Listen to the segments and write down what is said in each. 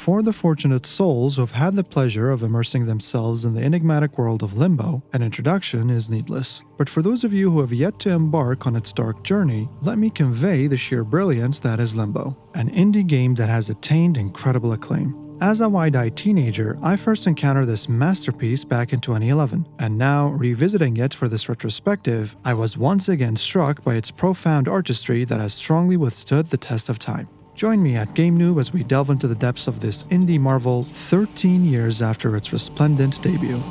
For the fortunate souls who have had the pleasure of immersing themselves in the enigmatic world of Limbo, an introduction is needless. But for those of you who have yet to embark on its dark journey, let me convey the sheer brilliance that is Limbo, an indie game that has attained incredible acclaim. As a wide-eyed teenager, I first encountered this masterpiece back in 2011, and now, revisiting it for this retrospective, I was once again struck by its profound artistry that has strongly withstood the test of time. Join me at Game Noob as we delve into the depths of this indie marvel 13 years after its resplendent debut.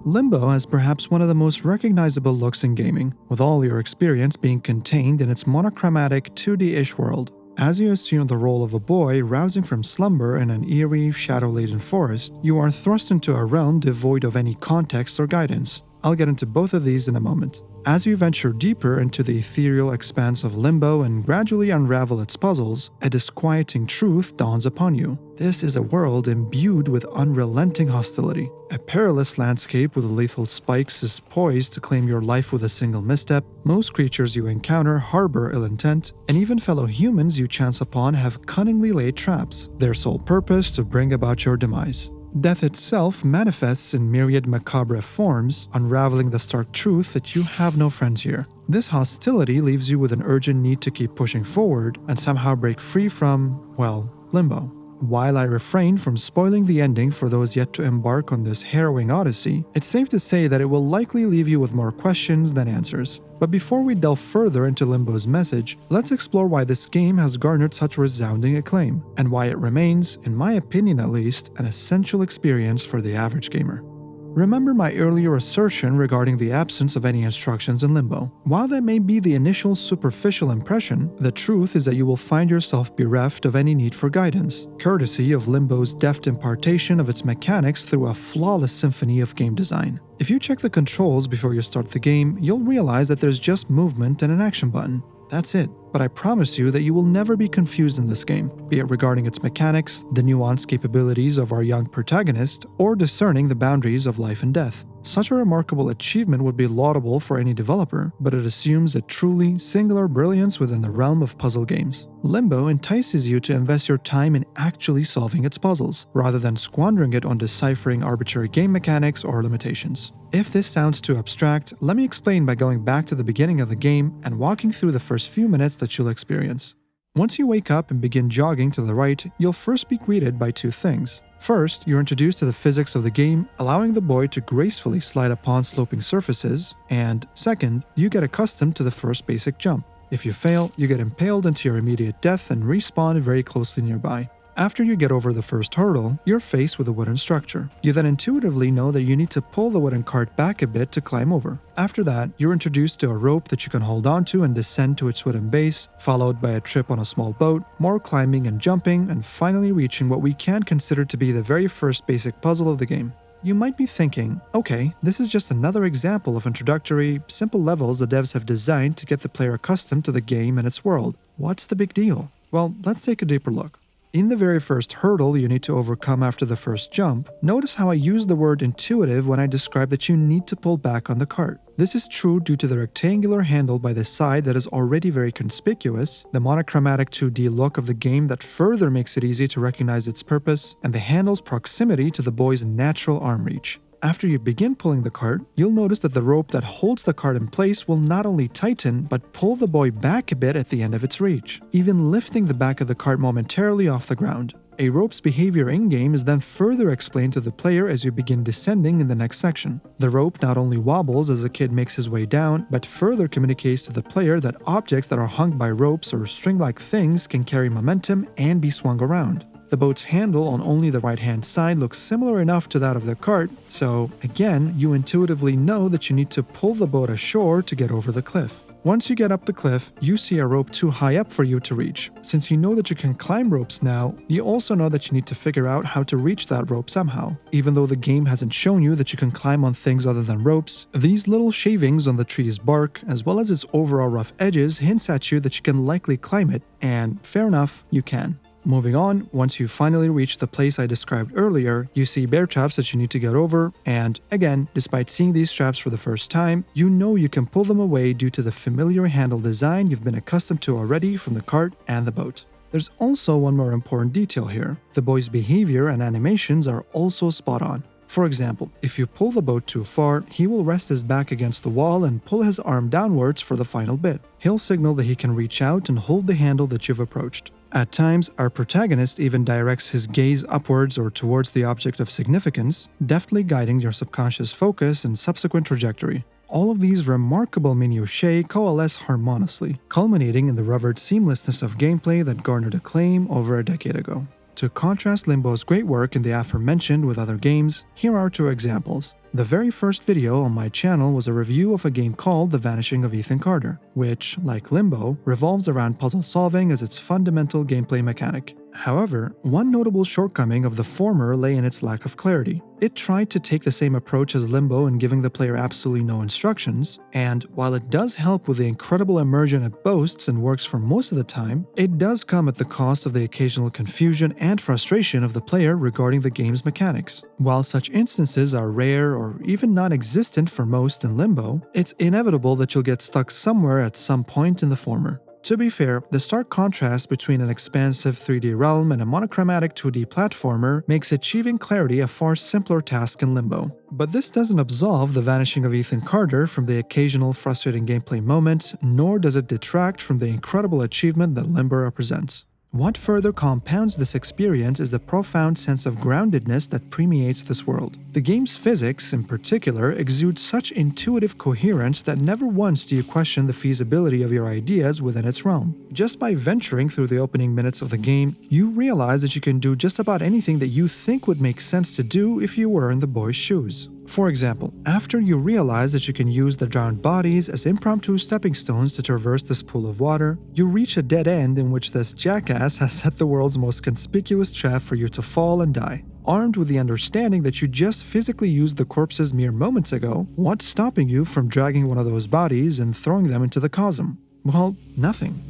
Limbo has perhaps one of the most recognizable looks in gaming, with all your experience being contained in its monochromatic 2D-ish world. As you assume the role of a boy rousing from slumber in an eerie, shadow-laden forest, you are thrust into a realm devoid of any context or guidance. I'll get into both of these in a moment. As you venture deeper into the ethereal expanse of Limbo and gradually unravel its puzzles, a disquieting truth dawns upon you. This is a world imbued with unrelenting hostility. A perilous landscape with lethal spikes is poised to claim your life with a single misstep. Most creatures you encounter harbor ill intent, and even fellow humans you chance upon have cunningly laid traps, their sole purpose to bring about your demise. Death itself manifests in myriad macabre forms, unraveling the stark truth that you have no friends here. This hostility leaves you with an urgent need to keep pushing forward and somehow break free from, well, Limbo. While I refrain from spoiling the ending for those yet to embark on this harrowing odyssey, it's safe to say that it will likely leave you with more questions than answers. But before we delve further into Limbo's message, let's explore why this game has garnered such resounding acclaim, and why it remains, in my opinion at least, an essential experience for the average gamer. Remember my earlier assertion regarding the absence of any instructions in Limbo. While that may be the initial superficial impression, the truth is that you will find yourself bereft of any need for guidance, courtesy of Limbo's deft impartation of its mechanics through a flawless symphony of game design. If you check the controls before you start the game, you'll realize that there's just movement and an action button. That's it. But I promise you that you will never be confused in this game, be it regarding its mechanics, the nuanced capabilities of our young protagonist, or discerning the boundaries of life and death. Such a remarkable achievement would be laudable for any developer, but it assumes a truly singular brilliance within the realm of puzzle games. Limbo entices you to invest your time in actually solving its puzzles, rather than squandering it on deciphering arbitrary game mechanics or limitations. If this sounds too abstract, let me explain by going back to the beginning of the game and walking through the first few minutes that you'll experience. Once you wake up and begin jogging to the right, you'll first be greeted by two things. First, you're introduced to the physics of the game, allowing the boy to gracefully slide upon sloping surfaces, and second, you get accustomed to the first basic jump. If you fail, you get impaled into your immediate death and respawn very closely nearby. After you get over the first hurdle, you're faced with a wooden structure. You then intuitively know that you need to pull the wooden cart back a bit to climb over. After that, you're introduced to a rope that you can hold onto and descend to its wooden base, followed by a trip on a small boat, more climbing and jumping, and finally reaching what we can consider to be the very first basic puzzle of the game. You might be thinking, okay, this is just another example of introductory, simple levels the devs have designed to get the player accustomed to the game and its world. What's the big deal? Well, let's take a deeper look. In the very first hurdle you need to overcome after the first jump, notice how I use the word intuitive when I describe that you need to pull back on the cart. This is true due to the rectangular handle by the side that is already very conspicuous, the monochromatic 2D look of the game that further makes it easy to recognize its purpose, and the handle's proximity to the boy's natural arm reach. After you begin pulling the cart, you'll notice that the rope that holds the cart in place will not only tighten, but pull the boy back a bit at the end of its reach, even lifting the back of the cart momentarily off the ground. A rope's behavior in-game is then further explained to the player as you begin descending in the next section. The rope not only wobbles as the kid makes his way down, but further communicates to the player that objects that are hung by ropes or string-like things can carry momentum and be swung around. The boat's handle on only the right-hand side looks similar enough to that of the cart, so again, you intuitively know that you need to pull the boat ashore to get over the cliff. Once you get up the cliff, you see a rope too high up for you to reach. Since you know that you can climb ropes now, you also know that you need to figure out how to reach that rope somehow. Even though the game hasn't shown you that you can climb on things other than ropes, these little shavings on the tree's bark, as well as its overall rough edges, hints at you that you can likely climb it, and fair enough, you can. Moving on, once you finally reach the place I described earlier, you see bear traps that you need to get over, and again, despite seeing these traps for the first time, you know you can pull them away due to the familiar handle design you've been accustomed to already from the cart and the boat. There's also one more important detail here. The boy's behavior and animations are also spot on. For example, if you pull the boat too far, he will rest his back against the wall and pull his arm downwards for the final bit. He'll signal that he can reach out and hold the handle that you've approached. At times, our protagonist even directs his gaze upwards or towards the object of significance, deftly guiding your subconscious focus and subsequent trajectory. All of these remarkable minutiae coalesce harmoniously, culminating in the revered seamlessness of gameplay that garnered acclaim over a decade ago. To contrast Limbo's great work in the aforementioned with other games, here are two examples. The very first video on my channel was a review of a game called The Vanishing of Ethan Carter, which, like Limbo, revolves around puzzle solving as its fundamental gameplay mechanic. However, one notable shortcoming of the former lay in its lack of clarity. It tried to take the same approach as Limbo in giving the player absolutely no instructions, and while it does help with the incredible immersion it boasts and works for most of the time, it does come at the cost of the occasional confusion and frustration of the player regarding the game's mechanics. While such instances are rare or even non-existent for most in Limbo, it's inevitable that you'll get stuck somewhere at some point in the former. To be fair, the stark contrast between an expansive 3D realm and a monochromatic 2D platformer makes achieving clarity a far simpler task in Limbo. But this doesn't absolve The Vanishing of Ethan Carter from the occasional frustrating gameplay moment, nor does it detract from the incredible achievement that Limbo represents. What further compounds this experience is the profound sense of groundedness that permeates this world. The game's physics, in particular, exude such intuitive coherence that never once do you question the feasibility of your ideas within its realm. Just by venturing through the opening minutes of the game, you realize that you can do just about anything that you think would make sense to do if you were in the boy's shoes. For example, after you realize that you can use the drowned bodies as impromptu stepping stones to traverse this pool of water, you reach a dead end in which this jackass has set the world's most conspicuous trap for you to fall and die. Armed with the understanding that you just physically used the corpses mere moments ago, what's stopping you from dragging one of those bodies and throwing them into the chasm? Well, nothing.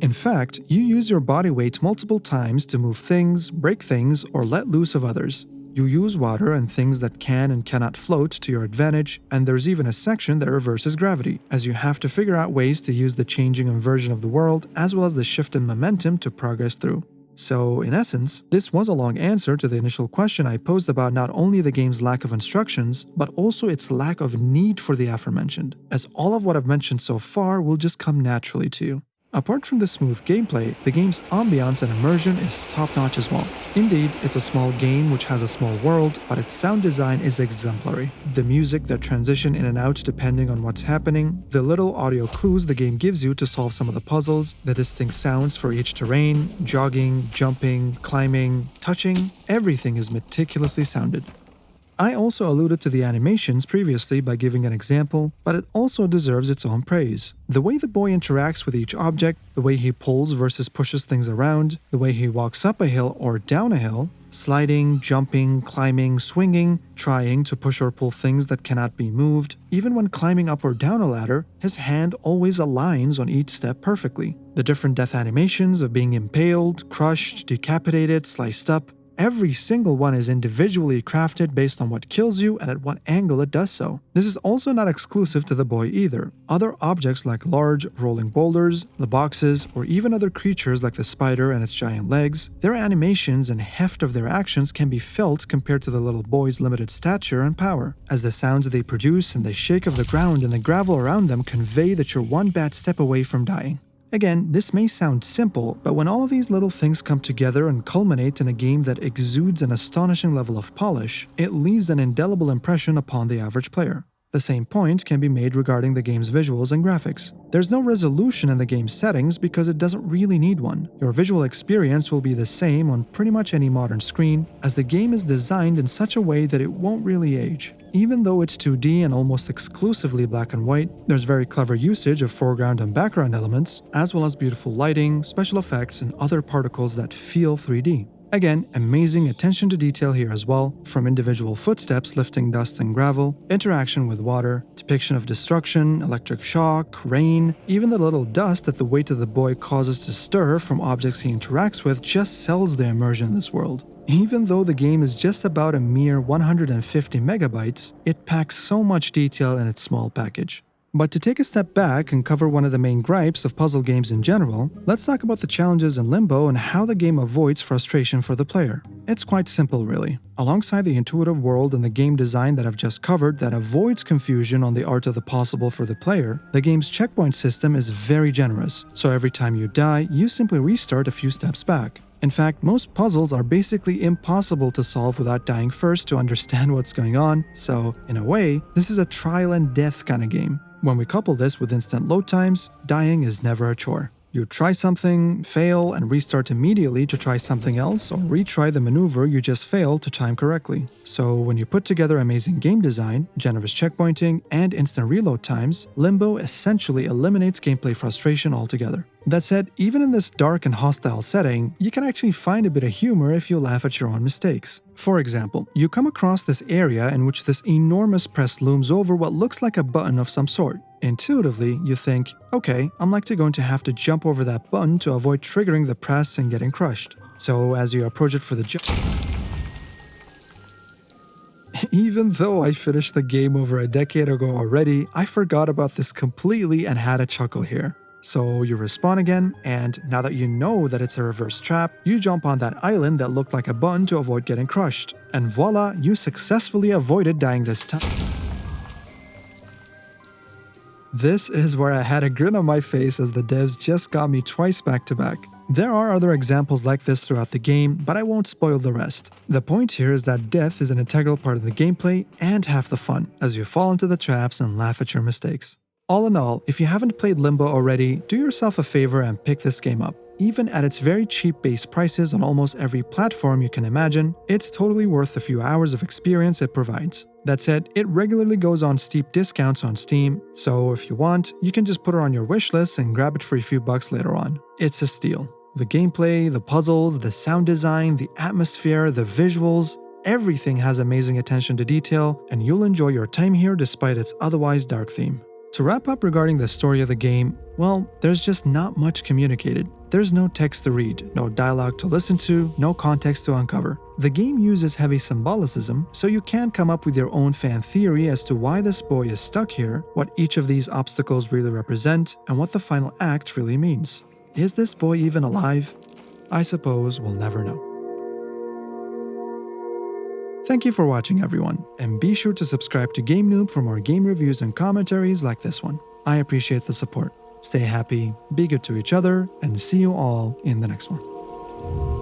In fact, you use your body weight multiple times to move things, break things, or let loose of others. You use water and things that can and cannot float to your advantage, and there's even a section that reverses gravity, as you have to figure out ways to use the changing inversion of the world as well as the shift in momentum to progress through. So, in essence, this was a long answer to the initial question I posed about not only the game's lack of instructions, but also its lack of need for the aforementioned, as all of what I've mentioned so far will just come naturally to you. Apart from the smooth gameplay, the game's ambiance and immersion is top-notch as well. Indeed, it's a small game which has a small world, but its sound design is exemplary. The music that transition in and out depending on what's happening, the little audio clues the game gives you to solve some of the puzzles, the distinct sounds for each terrain, jogging, jumping, climbing, touching, everything is meticulously sounded. I also alluded to the animations previously by giving an example, but it also deserves its own praise. The way the boy interacts with each object, the way he pulls versus pushes things around, the way he walks up a hill or down a hill, sliding, jumping, climbing, swinging, trying to push or pull things that cannot be moved. Even when climbing up or down a ladder, his hand always aligns on each step perfectly. The different death animations of being impaled, crushed, decapitated, sliced up, every single one is individually crafted based on what kills you and at what angle it does so. This is also not exclusive to the boy either. Other objects like large, rolling boulders, the boxes, or even other creatures like the spider and its giant legs, their animations and heft of their actions can be felt compared to the little boy's limited stature and power, as the sounds they produce and the shake of the ground and the gravel around them convey that you're one bad step away from dying. Again, this may sound simple, but when all of these little things come together and culminate in a game that exudes an astonishing level of polish, it leaves an indelible impression upon the average player. The same point can be made regarding the game's visuals and graphics. There's no resolution in the game's settings because it doesn't really need one. Your visual experience will be the same on pretty much any modern screen, as the game is designed in such a way that it won't really age. Even though it's 2D and almost exclusively black and white, there's very clever usage of foreground and background elements, as well as beautiful lighting, special effects, and other particles that feel 3D. Again, amazing attention to detail here as well, from individual footsteps lifting dust and gravel, interaction with water, depiction of destruction, electric shock, rain, even the little dust that the weight of the boy causes to stir from objects he interacts with just sells the immersion in this world. Even though the game is just about a mere 150 megabytes, it packs so much detail in its small package. But to take a step back and cover one of the main gripes of puzzle games in general, let's talk about the challenges in Limbo and how the game avoids frustration for the player. It's quite simple, really. Alongside the intuitive world and the game design that I've just covered that avoids confusion on the art of the possible for the player, the game's checkpoint system is very generous, so every time you die, you simply restart a few steps back. In fact, most puzzles are basically impossible to solve without dying first to understand what's going on, so, in a way, this is a trial and death kind of game. When we couple this with instant load times, dying is never a chore. You try something, fail, and restart immediately to try something else, or retry the maneuver you just failed to time correctly. So when you put together amazing game design, generous checkpointing, and instant reload times, Limbo essentially eliminates gameplay frustration altogether. That said, even in this dark and hostile setting, you can actually find a bit of humor if you laugh at your own mistakes. For example, you come across this area in which this enormous press looms over what looks like a button of some sort. Intuitively, you think, okay, I'm likely going to have to jump over that button to avoid triggering the press and getting crushed. So as you approach it for the jump... Even though I finished the game over a decade ago already, I forgot about this completely and had a chuckle here. So you respawn again, and now that you know that it's a reverse trap, you jump on that island that looked like a button to avoid getting crushed. And voila, you successfully avoided dying this time. This is where I had a grin on my face as the devs just got me twice back to back. There are other examples like this throughout the game, but I won't spoil the rest. The point here is that death is an integral part of the gameplay and half the fun, as you fall into the traps and laugh at your mistakes. All in all, if you haven't played Limbo already, do yourself a favor and pick this game up. Even at its very cheap base prices on almost every platform you can imagine, it's totally worth the few hours of experience it provides. That said, it regularly goes on steep discounts on Steam, so if you want, you can just put it on your wishlist and grab it for a few bucks later on. It's a steal. The gameplay, the puzzles, the sound design, the atmosphere, the visuals, everything has amazing attention to detail, and you'll enjoy your time here despite its otherwise dark theme. To wrap up regarding the story of the game, well, there's just not much communicated. There's no text to read, no dialogue to listen to, no context to uncover. The game uses heavy symbolicism, so you can come up with your own fan theory as to why this boy is stuck here, what each of these obstacles really represent, and what the final act really means. Is this boy even alive? I suppose we'll never know. Thank you for watching, everyone, and be sure to subscribe to Game Noob for more game reviews and commentaries like this one. I appreciate the support. Stay happy, be good to each other, and see you all in the next one.